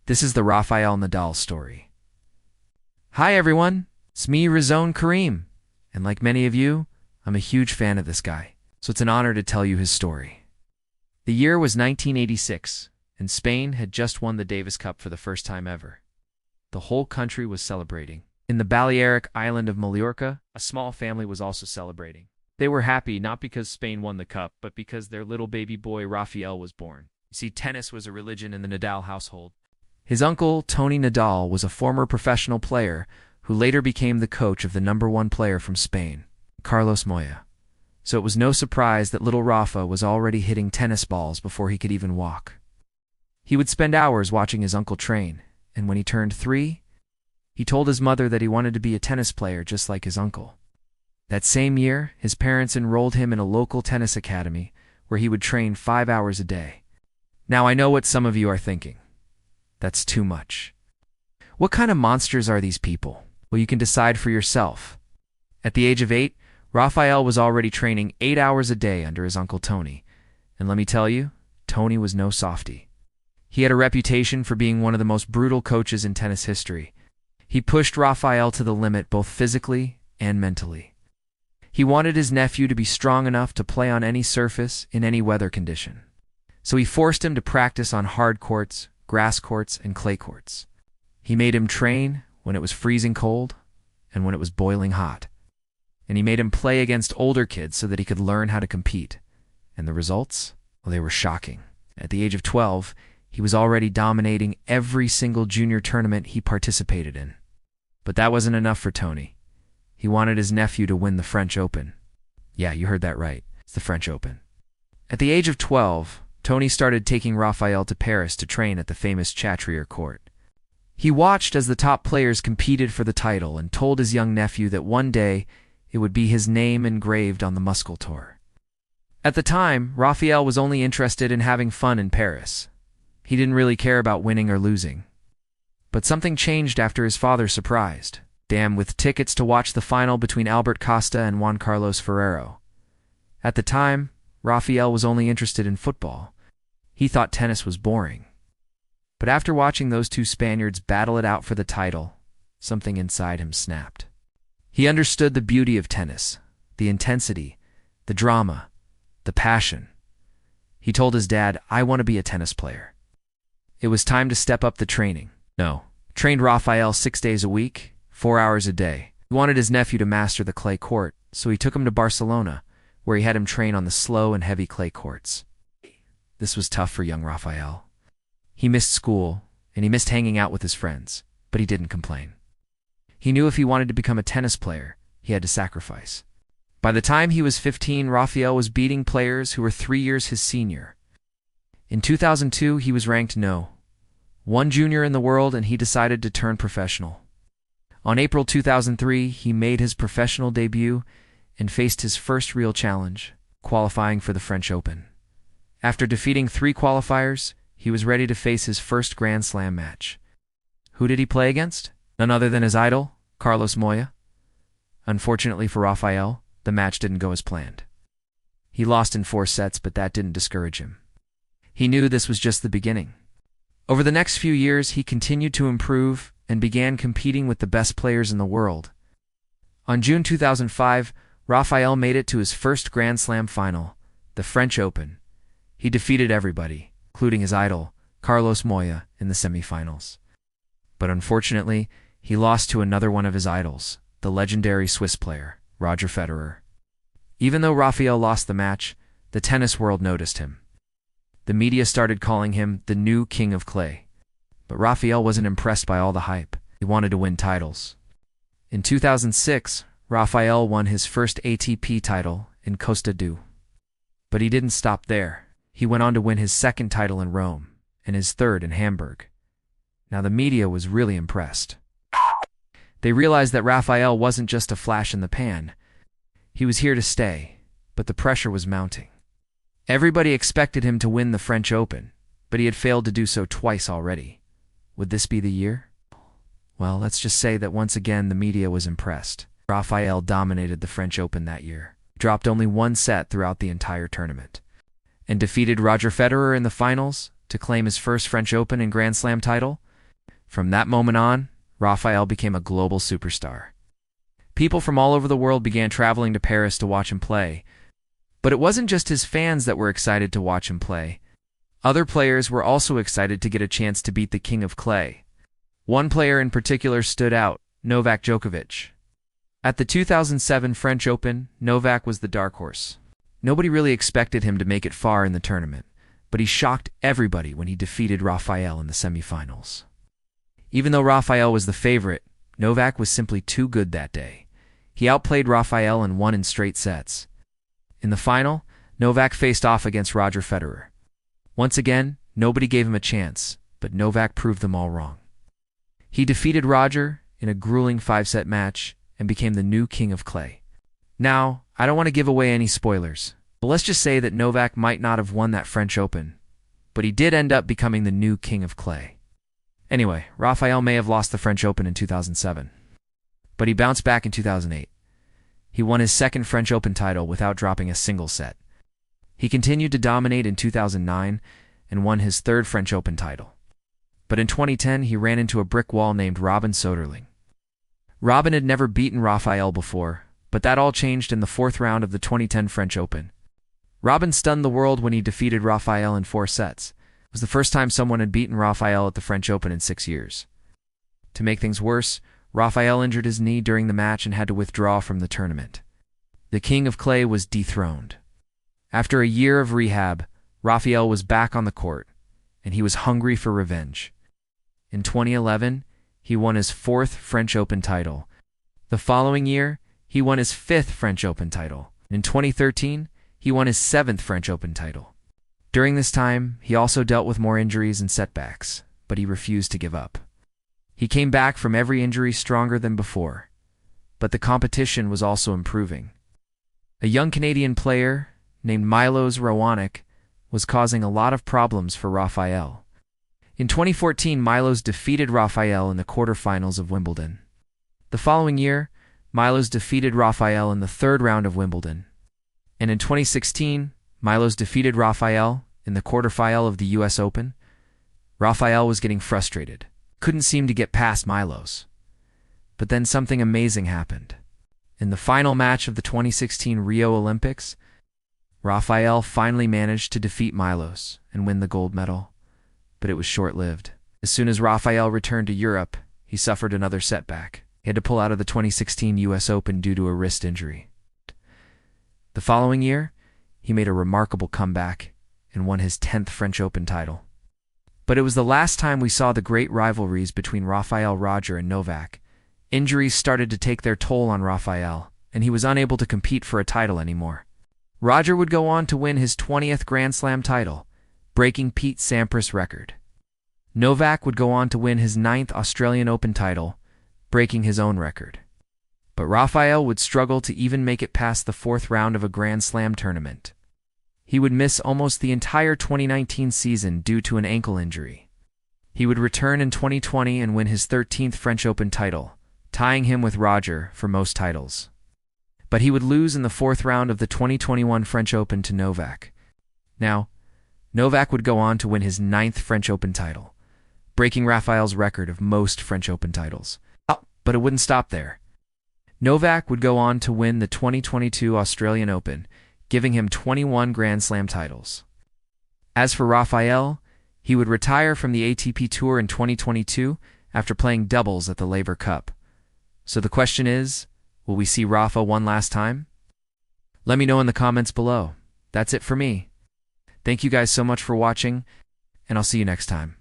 This is the Rafael Nadal story. Hi everyone, it's me, Razone Kareem, and like many of you, I'm a huge fan of this guy, so it's an honor to tell you his story. The year was 1986, and Spain had just won the Davis Cup for the first time ever. The whole country was celebrating. In the Balearic island of Mallorca, a small family was also celebrating. They were happy not because Spain won the cup, but because their little baby boy Rafael was born. You see, tennis was a religion in the Nadal household. His uncle, Tony Nadal, was a former professional player who later became the coach of the #1 player from Spain, Carlos Moya. So it was no surprise that little Rafa was already hitting tennis balls before he could even walk. He would spend hours watching his uncle train, and when he turned 3, he told his mother that he wanted to be a tennis player just like his uncle. That same year, his parents enrolled him in a local tennis academy where he would train 5 hours a day. Now I know what some of you are thinking. That's too much. What kind of monsters are these people? Well, you can decide for yourself. At the age of 8, Rafael was already training 8 hours a day under his uncle Tony. And let me tell you, Tony was no softie. He had a reputation for being one of the most brutal coaches in tennis history. He pushed Rafael to the limit both physically and mentally. He wanted his nephew to be strong enough to play on any surface in any weather condition. So he forced him to practice on hard courts, grass courts, and clay courts. He made him train when it was freezing cold and when it was boiling hot. And he made him play against older kids so that he could learn how to compete. And the results? Well, they were shocking. At the age of 12, he was already dominating every single junior tournament he participated in. But that wasn't enough for Tony. He wanted his nephew to win the French Open. Yeah, you heard that right. It's the French Open. At the age of 12, Tony started taking Rafael to Paris to train at the famous Chatrier court. He watched as the top players competed for the title and told his young nephew that one day it would be his name engraved on the musculature. At the time, Rafael was only interested in having fun in Paris. He didn't really care about winning or losing. But something changed after his father surprised him with tickets to watch the final between Albert Costa and Juan Carlos Ferrero. At the time, Rafael was only interested in football. He thought tennis was boring. But after watching those two Spaniards battle it out for the title, something inside him snapped. He understood the beauty of tennis, the intensity, the drama, the passion. He told his dad, "I want to be a tennis player." It was time to step up the training. Trained Rafael 6 days a week, 4 hours a day. He wanted his nephew to master the clay court, so he took him to Barcelona, where he had him train on the slow and heavy clay courts. This was tough for young Rafael. He missed school, and he missed hanging out with his friends, but he didn't complain. He knew if he wanted to become a tennis player, he had to sacrifice. By the time he was 15, Rafael was beating players who were 3 years his senior. In 2002, he was ranked No. 1 junior in the world, and he decided to turn professional. On April 2003, he made his professional debut and faced his first real challenge, qualifying for the French Open. After defeating 3 qualifiers, he was ready to face his first Grand Slam match. Who did he play against? None other than his idol, Carlos Moya. Unfortunately for Rafael, the match didn't go as planned. He lost in 4 sets, but that didn't discourage him. He knew this was just the beginning. Over the next few years, he continued to improve and began competing with the best players in the world. On June 2005, Rafael made it to his first Grand Slam final, the French Open. He defeated everybody, including his idol, Carlos Moya, in the semifinals. But unfortunately, he lost to another one of his idols, the legendary Swiss player, Roger Federer. Even though Rafael lost the match, the tennis world noticed him. The media started calling him the new king of clay. But Rafael wasn't impressed by all the hype. He wanted to win titles. In 2006, Rafael won his first ATP title in Costa do. But he didn't stop there. He went on to win his second title in Rome and his third in Hamburg. Now the media was really impressed. They realized that Rafael wasn't just a flash in the pan. He was here to stay, but the pressure was mounting. Everybody expected him to win the French Open, but he had failed to do so twice already. Would this be the year? Well, let's just say that once again the media was impressed. Rafael dominated the French Open that year, dropped only 1 set throughout the entire tournament, and defeated Roger Federer in the finals to claim his first French Open and Grand Slam title. From that moment on, Rafael became a global superstar. People from all over the world began traveling to Paris to watch him play. But it wasn't just his fans that were excited to watch him play. Other players were also excited to get a chance to beat the King of Clay. One player in particular stood out, Novak Djokovic. At the 2007 French Open, Novak was the dark horse. Nobody really expected him to make it far in the tournament, but he shocked everybody when he defeated Rafael in the semifinals. Even though Rafael was the favorite, Novak was simply too good that day. He outplayed Rafael and won in straight sets. In the final, Novak faced off against Roger Federer. Once again, nobody gave him a chance, but Novak proved them all wrong. He defeated Roger in a grueling 5-set match and became the new King of Clay. Now, I don't want to give away any spoilers, but let's just say that Novak might not have won that French Open, but he did end up becoming the new King of Clay. Anyway, Rafael may have lost the French Open in 2007, but he bounced back in 2008. He won his second French Open title without dropping a single set. He continued to dominate in 2009 and won his third French Open title. But in 2010, he ran into a brick wall named Robin Soderling. Robin had never beaten Rafael before, but that all changed in the fourth round of the 2010 French Open. Robin stunned the world when he defeated Rafael in 4 sets. It was the first time someone had beaten Rafael at the French Open in 6 years. To make things worse, Rafael injured his knee during the match and had to withdraw from the tournament. The King of Clay was dethroned. After a year of rehab, Rafael was back on the court, and he was hungry for revenge. In 2011, he won his 4th French Open title. The following year, he won his 5th French Open title. In 2013, he won his 7th French Open title. During this time, he also dealt with more injuries and setbacks, but he refused to give up. He came back from every injury stronger than before, but the competition was also improving. A young Canadian player named Milos Raonic was causing a lot of problems for Rafael. In 2014, Milos defeated Rafael in the quarterfinals of Wimbledon. The following year, Milos defeated Rafael in the 3rd round of Wimbledon. And in 2016, Milos defeated Rafael in the quarterfinal of the US Open. Rafael was getting frustrated, couldn't seem to get past Milos. But then something amazing happened. In the final match of the 2016 Rio Olympics, Rafael finally managed to defeat Milos and win the gold medal, but it was short-lived. As soon as Rafael returned to Europe, he suffered another setback. He had to pull out of the 2016 US Open due to a wrist injury. The following year, he made a remarkable comeback and won his 10th French Open title. But it was the last time we saw the great rivalries between Rafael, Roger, and Novak. Injuries started to take their toll on Rafael, and he was unable to compete for a title anymore. Roger would go on to win his 20th Grand Slam title, breaking Pete Sampras' record. Novak would go on to win his 9th Australian Open title, breaking his own record. But Rafael would struggle to even make it past the 4th round of a Grand Slam tournament. He would miss almost the entire 2019 season due to an ankle injury. He would return in 2020 and win his 13th French Open title, tying him with Roger for most titles. But he would lose in the 4th round of the 2021 French Open to Novak. Now, Novak would go on to win his 9th French Open title, breaking Rafael's record of most French Open titles. But it wouldn't stop there. Novak would go on to win the 2022 Australian Open, giving him 21 Grand Slam titles. As for Rafael, he would retire from the ATP Tour in 2022 after playing doubles at the Laver Cup. So the question is, will we see Rafa one last time? Let me know in the comments below. That's it for me. Thank you guys so much for watching, and I'll see you next time.